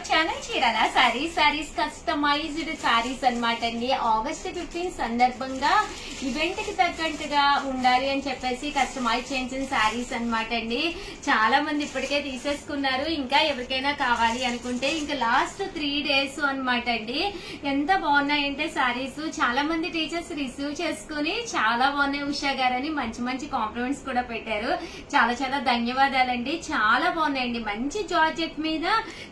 Channel Chirala saris customized saris అన్నమాట అండి. August 15 సందర్భంగా ఈవెంట్ కి తగ్గట్టుగా ఉండాలి అని చెప్పేసి కస్టమైజ్ చేసిన సారీస్ అన్నమాట అండి. చాలా మంది ఇప్పటికే తీసేసుకున్నారు. ఇంకా ఎవరికైనా కావాలి అనుకుంటే ఇంకా లాస్ట్ 3 days అన్నమాట అండి. ఎంత బాగున్నాయంటే సారీస్ చాలా మంది టీచర్స్ రిసీవ్ చేసుకుని చాలా బాగున్నాయి ఉషా గారని మంచి మంచి కాంప్లిమెంట్స్ కూడా పెట్టారు. చాలా చాలా ధన్యవాదాలండి. చాలా బాగున్నాయండి. మంచి జార్జెట్ మీద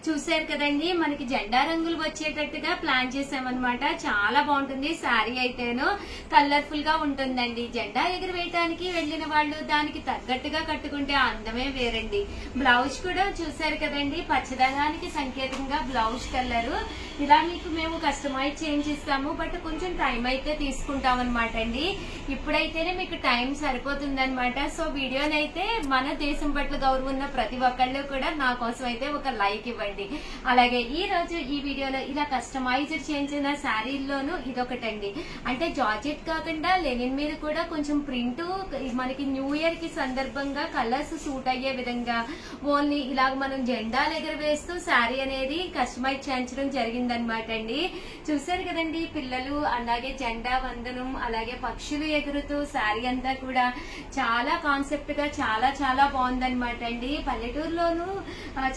చూసారు కదండి, మనకి జెండా రంగులు వచ్చేటట్టుగా ప్లాన్ చేసామన్నమాట. చాలా బాగుంటుంది సారీ అయితేను, కలర్ఫుల్ గా ఉంటుందండి. జెండా ఎగురవేయటానికి వెళ్లిన వాళ్ళు దానికి తగ్గట్టుగా కట్టుకుంటే అందమే వేరండి. బ్లౌజ్ కూడా చూసారు కదండి, పచ్చదనానికి సంకేతంగా బ్లౌజ్ కలర్. ఇలా మీకు మేము కస్టమైజ్ చేయించిస్తాము, బట్ కొంచెం టైం అయితే తీసుకుంటాం అనమాట అండి. ఇప్పుడైతేనే మీకు టైం సరిపోతుంది అనమాట. సో వీడియోనైతే మన దేశం పట్ల గౌరవం ఉన్న ప్రతి ఒక్కళ్ళు కూడా నా కోసం అయితే ఒక లైక్ ఇవ్వండి. అలాగే ఈ రోజు ఈ వీడియోలో ఇలా కస్టమైజ్డ్ చేయించిన శారీల్లోనూ ఇదొకటండి. అంటే జార్జెట్ కాకుండా లెనిన్ మీద కూడా కొంచెం ప్రింట్ మనకి న్యూ ఇయర్ కి సందర్భంగా కలర్స్ సూట్ అయ్యే విధంగా ఓన్లీ ఇలాగ మనం జెండాలు ఎగరవేస్తూ శారీ అనేది కస్టమైజ్ చేయించడం జరిగిందనమాట అండి. చూసారు కదండి, పిల్లలు అలాగే జెండా వందనం అలాగే పక్షులు ఎగురుతూ శారీ అంతా కూడా చాలా కాన్సెప్ట్ గా చాలా చాలా బాగుందనమాట అండి. పల్లెటూరులోనూ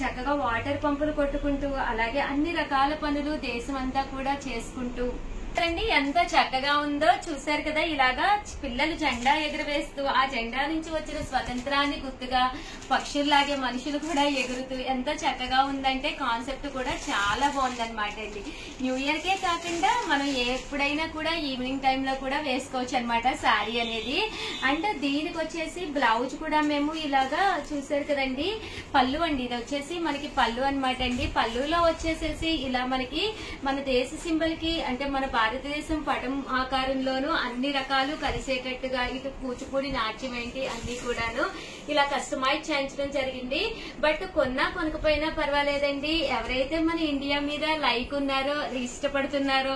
చక్కగా వాటర్ పంపులు కొట్టుకుంటూ అలాగే అన్ని రకాల పనులు దేశం అంతా కూడా చేసుకుంటూ అండి ఎంత చక్కగా ఉందో చూసారు కదా. ఇలాగా పిల్లలు జెండా ఎగురవేస్తూ ఆ జెండా నుంచి వచ్చిన స్వతంత్రాన్ని గుర్తుగా పక్షుల్లాగే మనుషులు కూడా ఎగురుతూ ఎంత చక్కగా ఉందంటే కాన్సెప్ట్ కూడా చాలా బాగుందన్నమాట అండి. న్యూ ఇయర్ కే కాకుండా మనం ఎప్పుడైనా కూడా ఈవినింగ్ టైంలో కూడా వేసుకోవచ్చు అనమాట శారీ అనేది. అంటే దీనికి వచ్చేసి బ్లౌజ్ కూడా మేము ఇలాగా చూసారు కదండి, పళ్ళు అండి. ఇది వచ్చేసి మనకి పళ్ళు అనమాట అండి. పళ్ళులో వచ్చేసేసి ఇలా మనకి మన దేశ సింబల్ కి అంటే మన భారతదేశం పటం ఆకారంలోనూ అన్ని రకాలు కలిసేటట్టుగా ఇటు కూచిపూడి నాట్యం ఏంటి అన్ని కూడాను ఇలా కస్టమైజ్ చేయించడం జరిగింది. బట్ కొనకపోయినా పర్వాలేదండి. ఎవరైతే మన ఇండియా మీద లైక్ ఉన్నారో ఇష్టపడుతున్నారో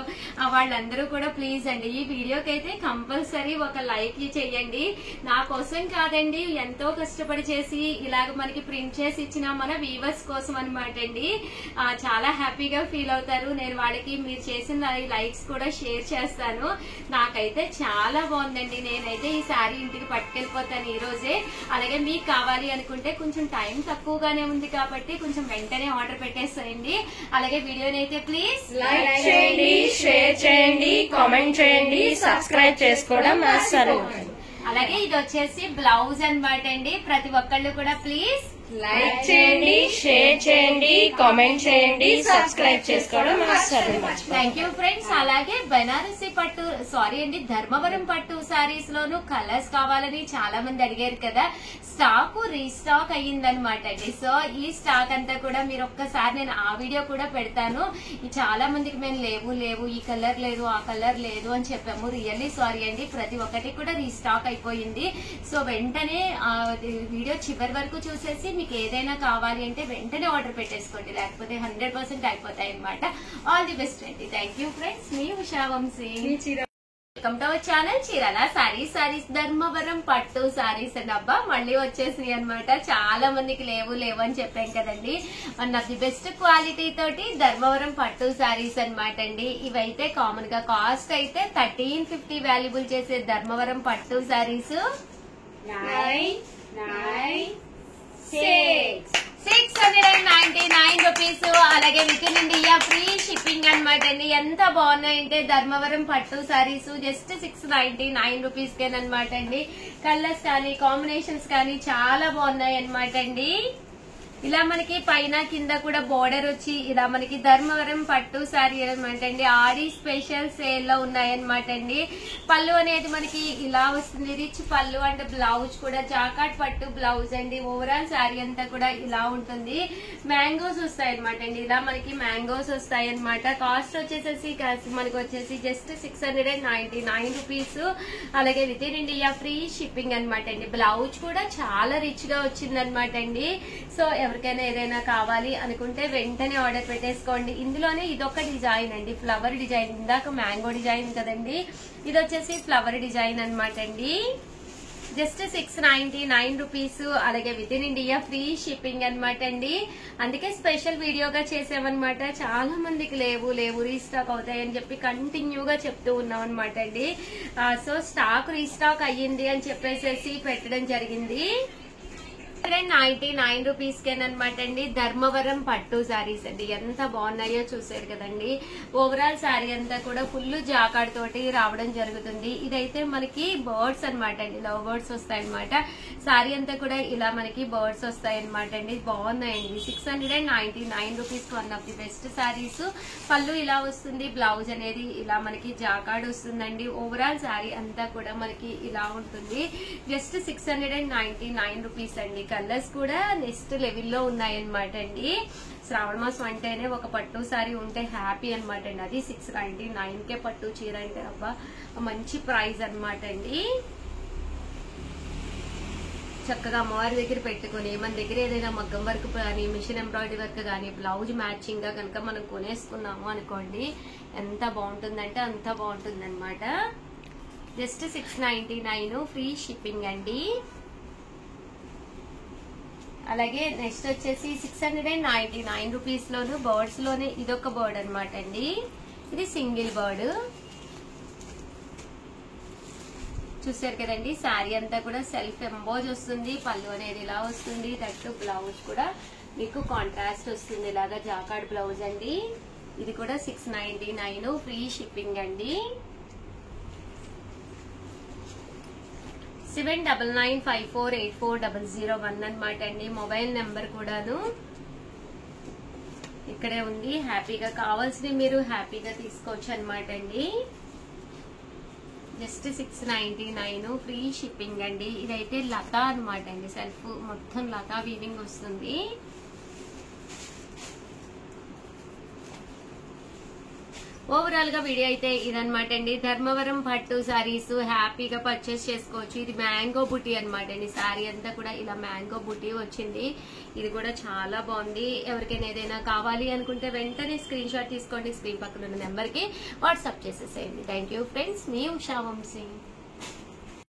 వాళ్ళందరూ కూడా ప్లీజ్ అండి ఈ వీడియోకి అయితే కంపల్సరీ ఒక లైక్ చెయ్యండి. నా కోసం కాదండి, ఎంతో కష్టపడి చేసి ఇలాగ మనకి ప్రింట్ చేసి ఇచ్చిన మన వీవర్స్ కోసం అనమాట అండి. చాలా హ్యాపీగా ఫీల్ అవుతారు. నేను వాళ్ళకి మీరు చేసిన లైక్స్ కూడా షేర్ చేస్తాను. నాకైతే చాలా బాగుందండి. నేనైతే ఈ శారీ ఇంటికి పట్టుకెళ్ళిపోతాను ఈ రోజే. అలాగే మీకు కావాలి అనుకుంటే కొంచెం టైం తక్కువగానే ఉంది కాబట్టి కొంచెం వెంటనే ఆర్డర్ పెట్టేసేయండి. అలాగే వీడియోని అయితే ప్లీజ్ లైక్ చేయండి, షేర్ చేయండి, కామెంట్ చేయండి, సబ్స్క్రైబ్ చేసుకోవడం అస్సలు. అలాగే ఇది వచ్చేసి బ్లౌజ్ అన్నమాట అండి. ప్రతి ఒక్కళ్ళు కూడా ప్లీజ్ లైక్ చేయండి, షేర్ చేయండి, కామెంట్ చేయండి, సబ్స్క్రైబ్ చేసుకోవడం అస్సలు. Thank you friends. అలాగే బనారసి పట్టు ధర్మవరం పట్టు సారీస్ లోను కలర్స్ కావాలని చాలా మంది అడిగారు కదా. స్టాక్ రీస్టాక్ అయ్యిందనమాట అండి. సో ఈ స్టాక్ అంతా కూడా మీరు ఒక్కసారి నేను ఆ వీడియో కూడా పెడతాను. చాలా మందికి మేము లేవు ఈ కలర్ లేదు ఆ కలర్ లేదు అని చెప్పాము. రియల్లీ సారీ అండి. ప్రతి ఒక్కటి కూడా రీస్టాక్ అయిపోయింది. సో వెంటనే వీడియో చివరి వరకు చూసేసి మీకు ఏదైనా కావాలి అంటే వెంటనే ఆర్డర్ పెట్టేసుకోండి, లేకపోతే 100% అయిపోతాయి అనమాట. ఆల్ ది బెస్ట్ అండి. Thank you friends. మీ Usha Vamshi. Welcome to our channel Chirala sarees Dharmavaram పట్టు సారీస్ అండి. అబ్బా మళ్ళీ వచ్చేసి అనమాట. చాలా మందికి లేవు అని చెప్పాం కదండి. One of the best quality తోటి ధర్మవరం పట్టు సారీస్ అనమాట అండి. ఇవైతే కామన్ గా కాస్ట్ అయితే 1350 వాల్యుబుల్ చేసే ధర్మవరం పట్టు సారీస్ 699 రూపీస్. అలాగే within India free shipping అనమాట అండి. ఎంత బాగున్నాయంటే ధర్మవరం పట్టు సారీస్ జస్ట్ 699 రూపీస్ కేనమాట అండి. కలర్స్ కానీ కాంబినేషన్స్ కానీ చాలా బాగున్నాయి అనమాట అండి. ఇలా మనకి పైన కింద కూడా బోర్డర్ వచ్చి ఇలా మనకి ధర్మవరం పట్టు సారీ అనమాట అండి. ఆడి స్పెషల్ సేల్ లో ఉన్నాయన్నమాట అండి. పళ్ళు అనేది మనకి ఇలా వస్తుంది, రిచ్ పళ్ళు. అంటే బ్లౌజ్ కూడా జాకాట్ పట్టు బ్లౌజ్ అండి. ఓవరాల్ సారీ అంతా కూడా ఇలా ఉంటుంది. మ్యాంగోస్ వస్తాయి అనమాట అండి. ఇలా మనకి మ్యాంగోస్ వస్తాయి అనమాట. కాస్ట్ వచ్చేసేసి మనకి వచ్చేసి జస్ట్ 699 రూపీస్. అలాగే within India free shipping అనమాట అండి. బ్లౌజ్ కూడా చాలా రిచ్ గా వచ్చింది అనమాట అండి. సో ఎవరికైనా ఏదైనా కావాలి అనుకుంటే వెంటనే ఆర్డర్ పెట్టేసుకోండి. ఇందులోనే ఇదొక డిజైన్ అండి, ఫ్లవర్ డిజైన్. ఇందాక మ్యాంగో డిజైన్ కదండి, ఇది వచ్చేసి ఫ్లవర్ డిజైన్ అనమాట అండి. Just 699 rupees. అలాగే within India free shipping అనమాట అండి. అందుకే స్పెషల్ వీడియోగా చేసామన్నమాట. చాలా మందికి లేవు రీస్టాక్ అవుతాయని చెప్పి కంటిన్యూగా చెప్తూ ఉన్నాం అనమాట అండి. సో స్టాక్ రీస్టాక్ అయ్యింది అని చెప్పేసి పెట్టడం జరిగింది. 199 రూపీస్ కేనమాట అండి. ధర్మవరం పట్టు శారీస్ అండి. ఎంత బాగున్నాయో చూసారు కదండి. ఓవరాల్ శారీ అంతా కూడా ఫుల్ జాకాడ్ తోటి రావడం జరుగుతుంది. ఇదైతే మనకి బర్డ్స్ అనమాట అండి. లవ్ బర్డ్స్ వస్తాయన్నమాట. శారీ అంతా కూడా ఇలా మనకి బర్డ్స్ వస్తాయన్నమాట అండి. బాగున్నాయండి. 699 rupees one of the best saris. పళ్ళు ఇలా వస్తుంది. బ్లౌజ్ అనేది ఇలా మనకి జాకాడ్ వస్తుందండి. ఓవరాల్ శారీ అంతా కూడా మనకి ఇలా ఉంటుంది. జస్ట్ 699 రూపీస్ అండి. కలర్స్ కూడా నెక్స్ట్ లెవెల్లో ఉన్నాయన్నమాట అండి. శ్రావణ మాసం అంటేనే ఒక పట్టు సారీ ఉంటే హ్యాపీ అనమాట అండి. అది 699కే పట్టు చీర అంటే అబ్బా మంచి ప్రైస్ అనమాట అండి. చక్కగా అమ్మవారి దగ్గర పెట్టుకుని మన దగ్గర ఏదైనా మగ్గం వర్క్ కానీ మిషన్ ఎంబ్రాయిడరీ వర్క్ కానీ బ్లౌజ్ మ్యాచింగ్ గా కనుక మనం కొనేసుకున్నాము అనుకోండి ఎంత బాగుంటుందంటే అంత బాగుంటుంది అనమాట. జస్ట్ 699 ఫ్రీ షిప్పింగ్ అండి. అలాగే నెక్స్ట్ వచ్చేసి 699 రూపీస్ లోను బర్డ్స్ లోనే ఇదొక బర్డ్ అనమాట అండి. ఇది సింగిల్ బర్డ్. చూసారు కదండి. శారీ అంతా కూడా సెల్ఫ్ ఎంబోజ్ వస్తుంది. పళ్ళు అనేది ఇలా వస్తుంది. దట్టు బ్లౌజ్ కూడా మీకు కాంట్రాస్ట్ వస్తుంది. ఇలాగా జాకాడ్ బ్లౌజ్ అండి. ఇది కూడా 699 ఫ్రీ షిప్పింగ్ అండి. 7995484001 అనమాట అండి. మొబైల్ నెంబర్ కూడాను ఇక్కడే ఉంది. హ్యాపీగా కావాల్సినవి మీరు హ్యాపీగా తీసుకోవచ్చు అనమాట అండి. జస్ట్ 699 ఫ్రీ షిప్పింగ్ అండి. ఇదైతే లతా అనమాట అండి. సెల్ఫ్ మొత్తం లతా వీవింగ్ వస్తుంది. ఓవరాల్ గా వీడియో అయితే ఇదనమాట అండి. ధర్మవరం పట్టు సారీస్ హ్యాపీగా పర్చేస్ చేసుకోవచ్చు. ఇది మ్యాంగో బుటీ అనమాట అండి. శారీ అంతా కూడా ఇలా మ్యాంగో బుటీ వచ్చింది. ఇది కూడా చాలా బాగుంది. ఎవరికైనా ఏదైనా కావాలి అనుకుంటే వెంటనే స్క్రీన్ షాట్ తీసుకోండి. స్క్రీన్ పక్కన ఉన్న నెంబర్ కి వాట్సాప్ చేసేసేయండి. Thank you friends. మీ ఉషా వంశీ.